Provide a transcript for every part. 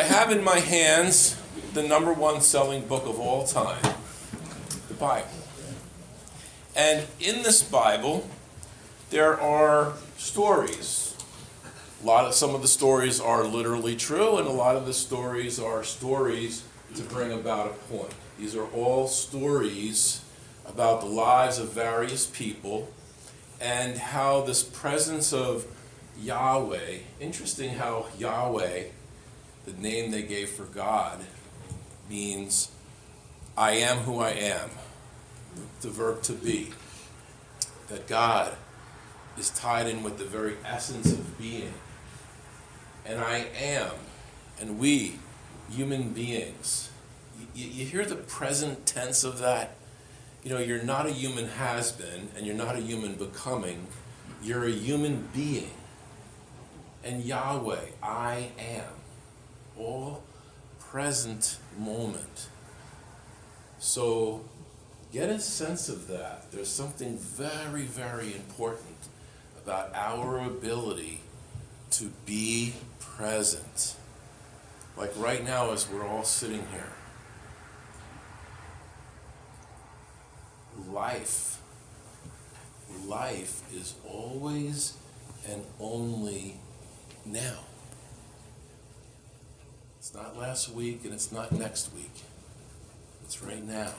have in my hands the number one selling book of all time, the Bible. And in this Bible, there are stories. Some of the stories are literally true, and a lot of the stories are stories to bring about a point. These are all stories about the lives of various people and how this presence of Yahweh, interesting how Yahweh, the name they gave for God, means I am who I am, the verb to be. That God is tied in with the very essence of being. And I am, and we, human beings, you hear the present tense of that? You know, you're not a human has-been, and you're not a human becoming. You're a human being. And Yahweh, I am, all present moment. So get a sense of that. There's something very, very important about our ability to be present. Like right now as we're all sitting here. Life is always and only now. It's not last week and it's not next week. It's right now.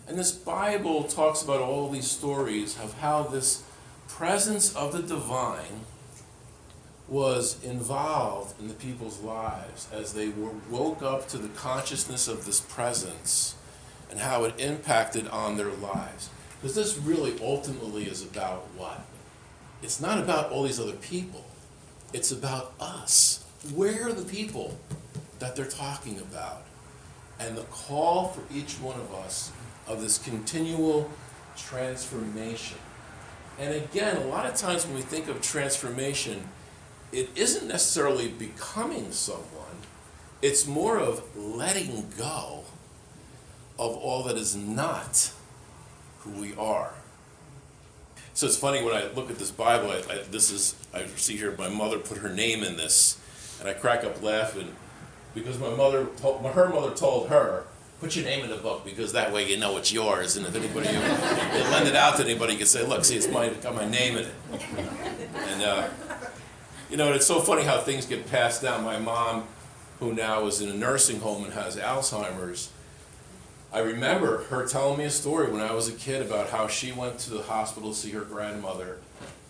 And this Bible talks about all these stories of how this presence of the divine was involved in the people's lives as they woke up to the consciousness of this presence and how it impacted on their lives. Because this really ultimately is about what? It's not about all these other people. It's about us. We're the people that they're talking about. And the call for each one of us of this continual transformation. And again, a lot of times when we think of transformation, it isn't necessarily becoming someone. It's more of letting go of all that is not who we are. So it's funny when I look at this Bible, I see here my mother put her name in this, and I crack up laughing because her mother told her, put your name in the book because that way you know it's yours, and if anybody you lend it out to anybody, you can say, look, see, it's got my name in it. And it's so funny how things get passed down. My mom, who now is in a nursing home and has Alzheimer's, I remember her telling me a story when I was a kid about how she went to the hospital to see her grandmother,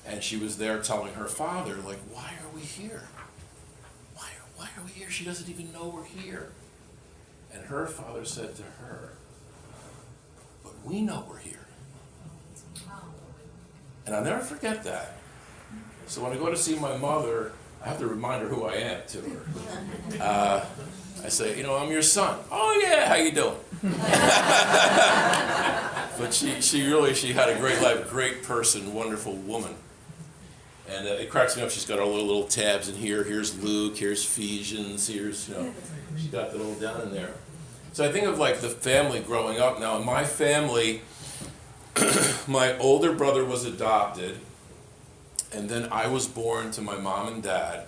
and she was there telling her father, like, why are we here? Why are we here? She doesn't even know we're here. And her father said to her, but we know we're here. And I'll never forget that. So when I go to see my mother, I have to remind her who I am to her. I say, I'm your son. Oh yeah, how you doing? But she had a great life, great person, wonderful woman. And it cracks me up. She's got all the little tabs in here. Here's Luke, here's Ephesians, here's, she got that all down in there. So I think of like the family growing up now. In my family, my older brother was adopted, and then I was born to my mom and dad,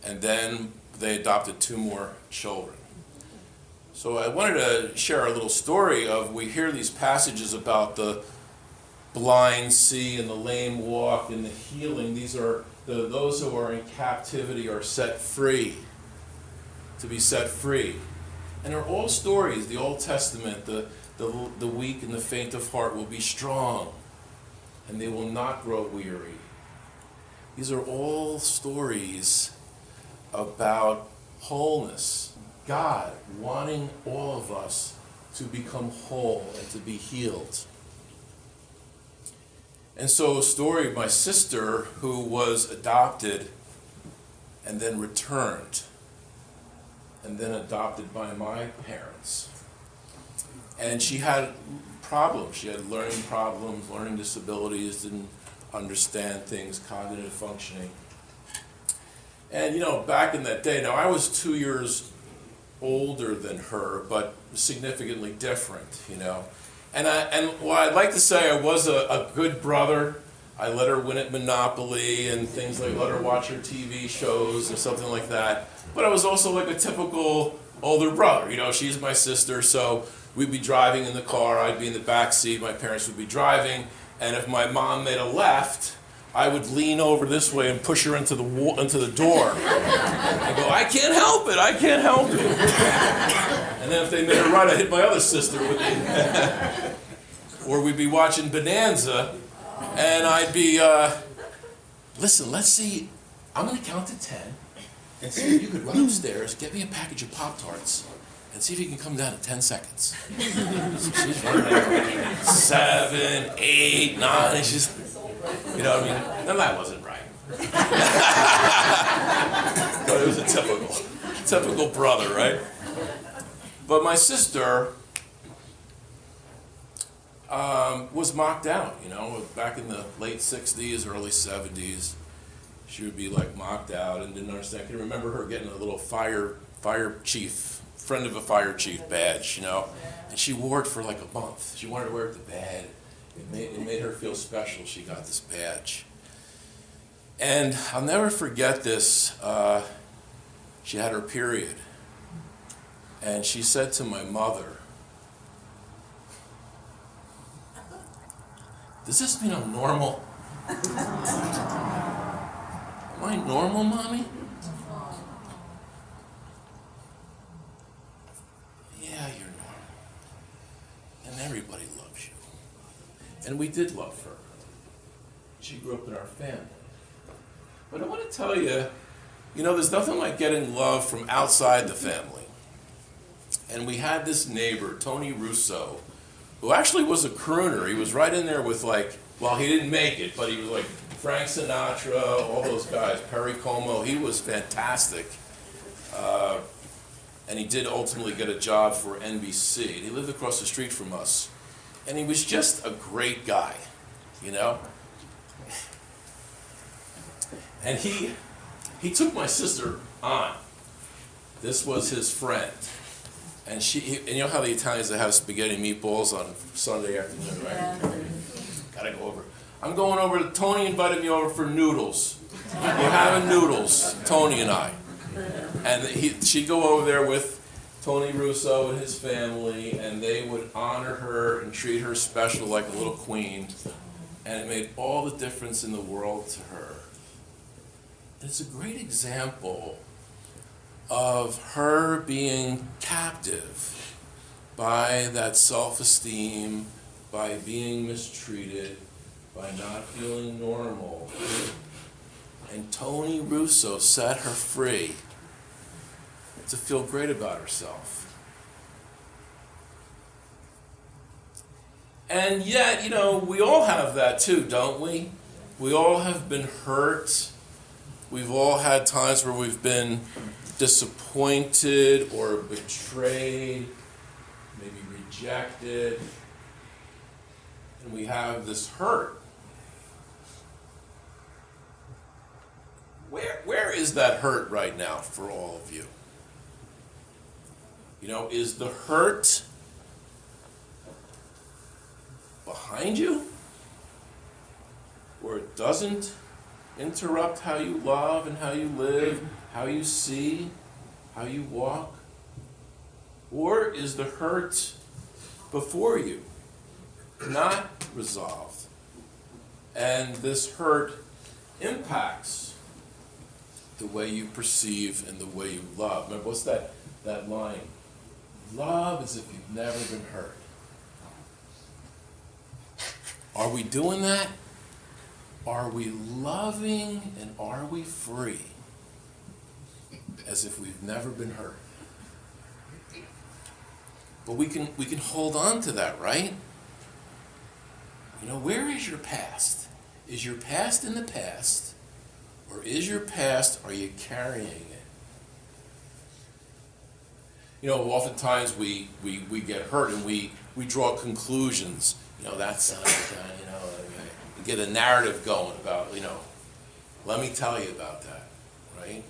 and then they adopted 2 more children. So I wanted to share a little story of, we hear these passages about the blind see and the lame walk and the healing. These are those who are in captivity are set free, to be set free. And they're all stories. The Old Testament, the weak and the faint of heart will be strong, and they will not grow weary. These are all stories about wholeness. God wanting all of us to become whole and to be healed. And so a story of my sister who was adopted and then returned and then adopted by my parents. And she had problems. She had learning problems, learning disabilities, didn't understand things, cognitive functioning. And back in that day, now I was 2 years older than her, but significantly different, And while I'd like to say I was a good brother, I let her win at Monopoly and things like let her watch her TV shows or something like that. But I was also like a typical older brother. She's my sister, so we'd be driving in the car, I'd be in the back seat, my parents would be driving, and if my mom made a left, I would lean over this way and push her into the door. I go, I can't help it. And then if they made a right, I'd hit my other sister with it. Or we'd be watching Bonanza, and I'd be, listen, let's see, I'm going to count to 10, and see if you could run upstairs, get me a package of Pop-Tarts, and see if you can come down in 10 seconds. So she's running there, 7, 8, 9, she's, you know what I mean? And that wasn't right. But it was a typical brother, right? But my sister was mocked out, back in the late 60s, early 70s. She would be like mocked out and didn't understand. I can remember her getting a little fire chief, friend of a fire chief badge, and she wore it for like a month. She wanted to wear it to bed. It made her feel special. She got this badge. And I'll never forget this. She had her period. And she said to my mother, does this mean I'm normal? Am I normal, Mommy? Yeah, you're normal. And everybody loves you. And we did love her. She grew up in our family. But I want to tell you, there's nothing like getting love from outside the family. And we had this neighbor, Tony Russo, who actually was a crooner. He was right in there with he didn't make it, but he was like Frank Sinatra, all those guys, Perry Como. He was fantastic. And he did ultimately get a job for NBC. He lived across the street from us. And he was just a great guy, And he took my sister on. This was his friend. And and you know how the Italians have spaghetti meatballs on Sunday afternoon, right? Yeah. Gotta go over. I'm going over, Tony invited me over for noodles. We're having noodles, Tony and I. And she'd go over there with Tony Russo and his family, and they would honor her and treat her special like a little queen. And it made all the difference in the world to her. It's a great example of her being captive by that self-esteem, by being mistreated, by not feeling normal. And Tony Russo set her free to feel great about herself. And yet, we all have that too, don't we? We all have been hurt. We've all had times where we've been disappointed or betrayed, maybe rejected, and we have this hurt. Where is that hurt right now for all of you? Is the hurt behind you? Or it doesn't interrupt how you love and how you live, how you see, how you walk? Or is the hurt before you, not resolved? And this hurt impacts the way you perceive and the way you love. Remember, what's that line? Love as if you've never been hurt. Are we doing that? Are we loving and are we free as if we've never been hurt? But we can hold on to that, right? Where is your past? Is your past in the past? Or is your past, are you carrying it? Oftentimes we get hurt and we draw conclusions. That's get a narrative going about, let me tell you about that, right?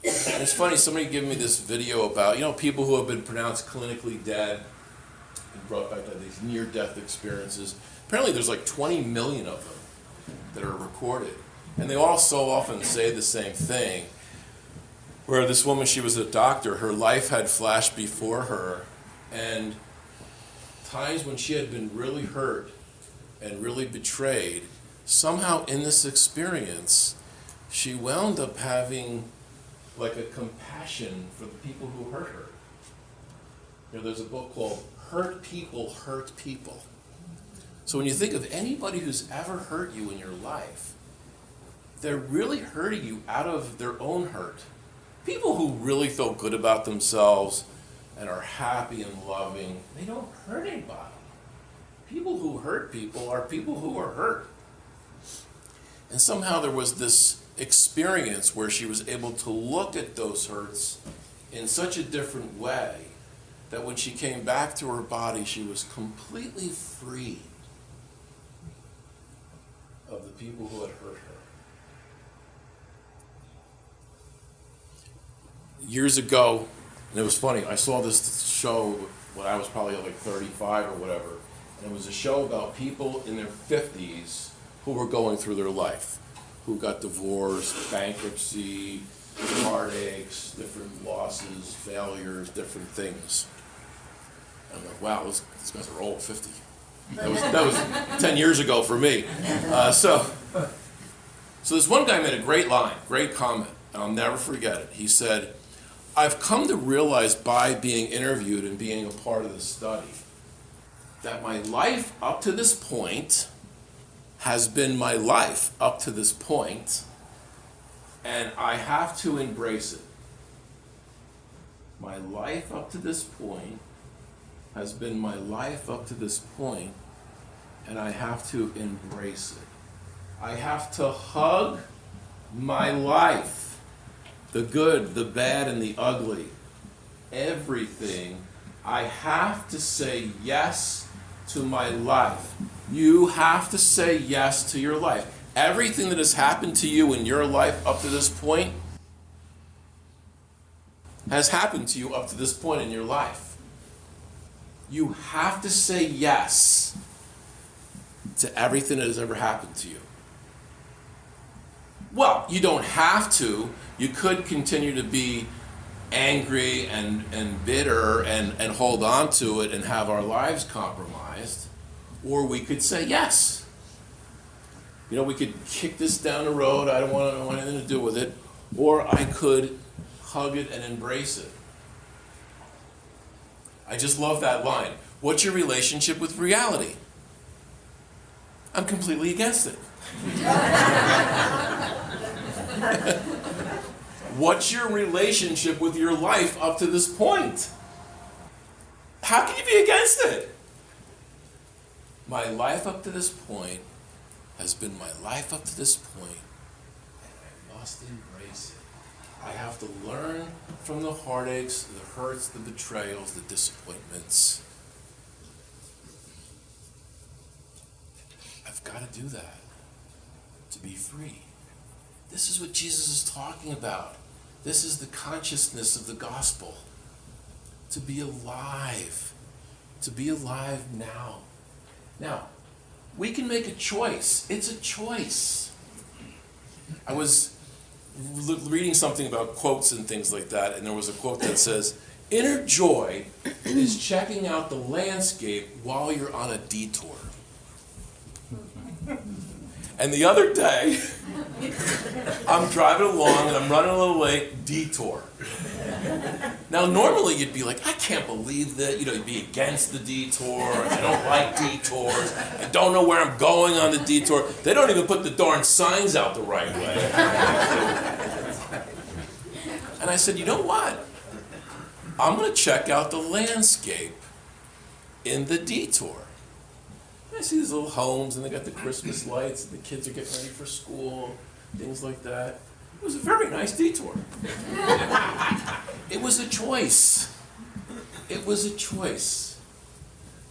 And it's funny, somebody gave me this video about, people who have been pronounced clinically dead and brought back these near-death experiences. Apparently there's like 20 million of them. that are recorded. And they all so often say the same thing. Where this woman, she was a doctor, her life had flashed before her, and times when she had been really hurt and really betrayed, somehow in this experience, she wound up having like a compassion for the people who hurt her. You know, there's a book called Hurt People Hurt People. So when you think of anybody who's ever hurt you in your life, they're really hurting you out of their own hurt. People who really feel good about themselves and are happy and loving, they don't hurt anybody. People who hurt people are people who are hurt. And somehow there was this experience where she was able to look at those hurts in such a different way that when she came back to her body, she was completely free of the people who had hurt her. Years ago, and it was funny, I saw this show when I was probably like 35 or whatever, and it was a show about people in their 50s who were going through their life, who got divorced, bankruptcy, heartaches, different losses, failures, different things. And I'm like, wow, those guys are old, 50. That was 10 years ago for me. So this one guy made a great line, great comment, and I'll never forget it. He said, I've come to realize by being interviewed and being a part of this study that my life up to this point has been my life up to this point, and I have to embrace it. My life up to this point has been my life up to this point, and I have to embrace it. I have to hug my life. The good, the bad, and the ugly. Everything. I have to say yes to my life. You have to say yes to your life. Everything that has happened to you in your life up to this point has happened to you up to this point in your life. You have to say yes to everything that has ever happened to you. Well, you don't have to. You could continue to be angry and bitter and hold on to it and have our lives compromised. Or we could say yes. You know, we could kick this down the road. I don't want anything to do with it. Or I could hug it and embrace it. I just love that line. What's your relationship with reality? I'm completely against it. What's your relationship with your life up to this point? How can you be against it? My life up to this point has been my life up to this point, and I must embrace it. I have to learn from the heartaches, the hurts, the betrayals, the disappointments. I've got to do that to be free. This is what Jesus is talking about. This is the consciousness of the gospel. To be alive. To be alive now. Now, we can make a choice. It's a choice. I was reading something about quotes and things like that, and there was a quote that says, inner joy is checking out the landscape while you're on a detour. And the other day, I'm driving along and I'm running a little late, detour. Now, normally you'd be like, I can't believe that, you'd be against the detour, I don't like detours, I don't know where I'm going on the detour. They don't even put the darn signs out the right way. And I said, you know what? I'm going to check out the landscape in the detour. I see these little homes, and they got the Christmas lights, and the kids are getting ready for school, things like that. It was a very nice detour. It was a choice. It was a choice.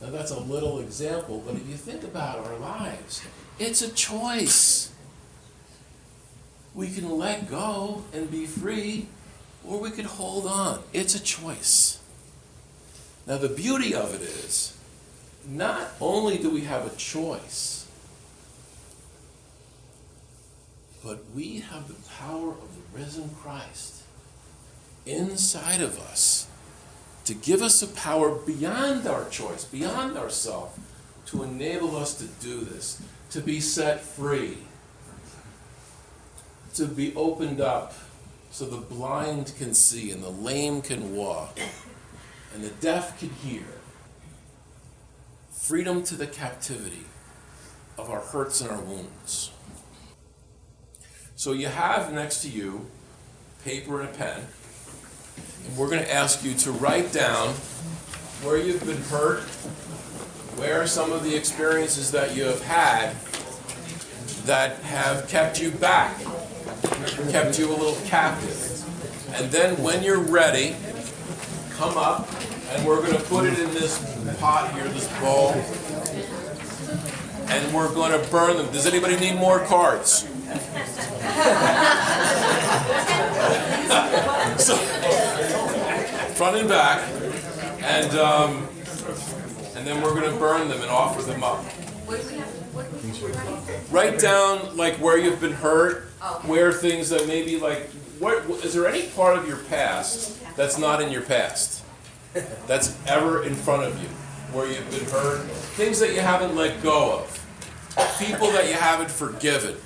Now that's a little example, but if you think about our lives, it's a choice. We can let go and be free, or we could hold on. It's a choice. Now the beauty of it is, not only do we have a choice, But we have the power of the risen Christ inside of us to give us a power beyond our choice, beyond ourselves, to enable us to do this, to be set free, to be opened up so the blind can see and the lame can walk and the deaf can hear. Freedom to the captivity of our hurts and our wounds. So you have next to you paper and a pen, and we're going to ask you to write down where you've been hurt, where are some of the experiences that you have had that have kept you back, kept you a little captive. And then when you're ready, come up, and we're going to put it in this pot here, this bowl, and we're going to burn them. Does anybody need more cards? So, front and back, and then we're going to burn them and offer them up. Write down like where you've been hurt, where things that maybe like, is there any part of your past that's not in your past, that's ever in front of you, where you've been hurt, things that you haven't let go of, people that you haven't forgiven.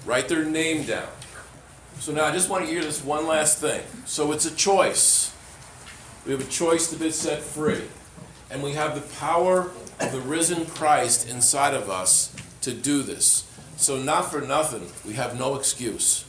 Write their name down. So now I just want to hear this one last thing. So it's a choice. We have a choice to be set free. And we have the power of the risen Christ inside of us to do this. So not for nothing, we have no excuse.